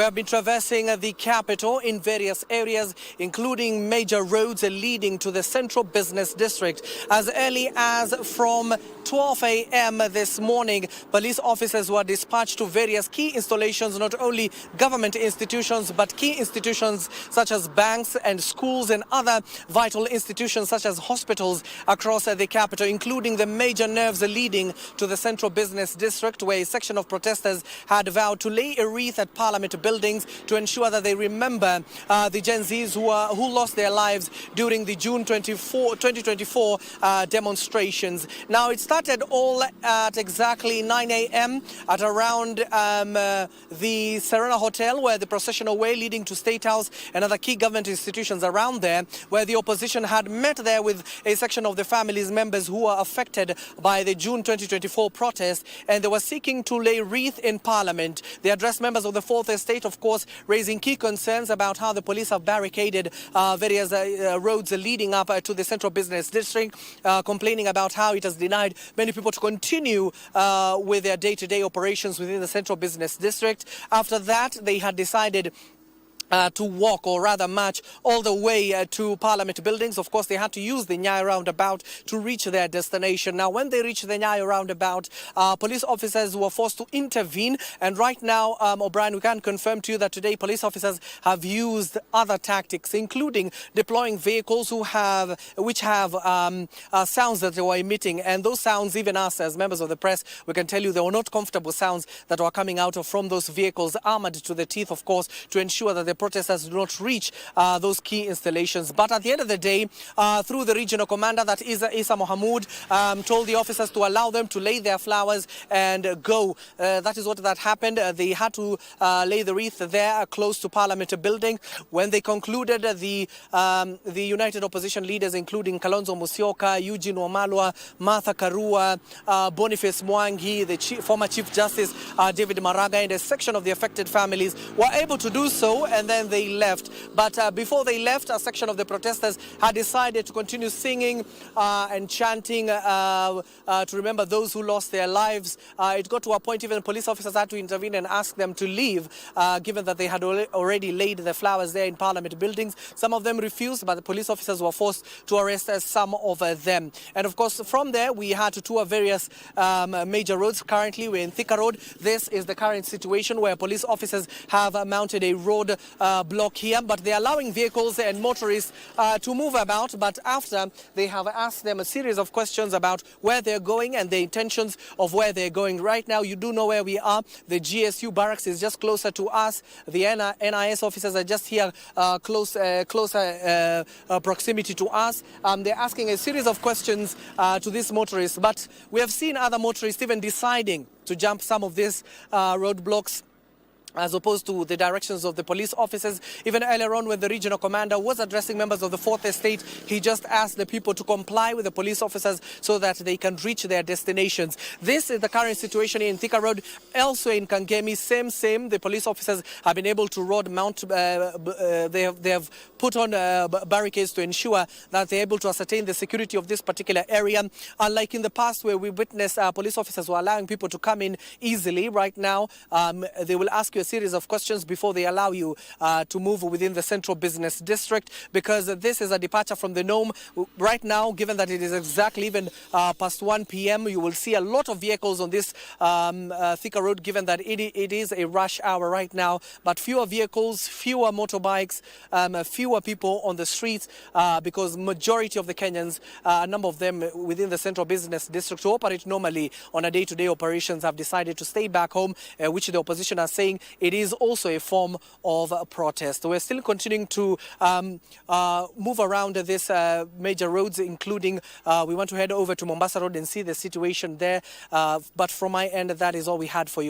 We have been traversing the capital in various areas, including major roads leading to the central business district. As early as from 12 a.m. this morning, police officers were dispatched to various key installations, not only government institutions, but key institutions such as banks and schools and other vital institutions such as hospitals across the capital, including the major nerves leading to the central business district, where a section of protesters had vowed to lay a wreath at Parliament buildings to ensure that they remember the Gen Zs who lost their lives during the June 2024 demonstrations. Now, it started all at exactly 9 a.m. at around the Serena Hotel, where the processional way leading to State House and other key government institutions around there, where the opposition had met there with a section of the family's members who were affected by the June 2024 protest, and they were seeking to lay wreath in Parliament. They addressed members of the Fourth Estate, of course, raising key concerns about how the police have barricaded various roads leading up to the central business district, complaining about how it has denied many people to continue with their day-to-day operations within the central business district. After that, they had decided to walk, or rather march, all the way to Parliament buildings. Of course, they had to use the Nyayo roundabout to reach their destination. Now, when they reached the Nyayo roundabout, police officers were forced to intervene. And right now, O'Brien, we can confirm to you that today police officers have used other tactics, including deploying vehicles which have sounds that they were emitting. And those sounds, even us as members of the press, we can tell you they were not comfortable sounds that were coming out from those vehicles, armored to the teeth, of course, to ensure that the protesters do not reach those key installations. But at the end of the day, through the regional commander, that is Isa Mohamud, told the officers to allow them to lay their flowers and go. That is what happened. They had to lay the wreath there close to Parliament building. When they concluded, the United Opposition leaders, including Kalonzo Musyoka, Eugene Wamalwa, Martha Karua, Boniface Mwangi, the former Chief Justice David Maraga, and a section of the affected families were able to do so, and then they left. But before they left, a section of the protesters had decided to continue singing and chanting to remember those who lost their lives. It got to a point even police officers had to intervene and ask them to leave, given that they had already laid the flowers there in Parliament buildings. Some of them refused, but the police officers were forced to arrest some of them. And of course, from there, we had to tour various major roads. Currently, we're in Thika Road. This is the current situation where police officers have mounted a road block here, but they're allowing vehicles and motorists to move about. But after they have asked them a series of questions about where they're going and the intentions of where they're going. Right now, you do know where we are. The GSU barracks is just closer to us. The NIS officers are just here, closer proximity to us. They're asking a series of questions to these motorists, but we have seen other motorists even deciding to jump some of these roadblocks, as opposed to the directions of the police officers. Even earlier on, when the regional commander was addressing members of the Fourth Estate, he just asked the people to comply with the police officers so that they can reach their destinations. This is the current situation in Thika Road. Also in Kangemi, same. The police officers have been able to mount. They have put on barricades to ensure that they're able to ascertain the security of this particular area. Unlike in the past, where we witnessed police officers were allowing people to come in easily, right now they will ask you a series of questions before they allow you to move within the central business district, because this is a departure from the norm. Right now, given that it is exactly even past 1 p.m., you will see a lot of vehicles on this Thika Road, given that it is a rush hour right now, but fewer vehicles, fewer motorbikes, fewer people on the streets, because majority of the Kenyans, a number of them within the central business district to operate normally on a day-to-day operations, have decided to stay back home, which the opposition are saying it is also a form of protest. We're still continuing to move around these major roads, including we want to head over to Mombasa Road and see the situation there. But from my end, that is all we had for you.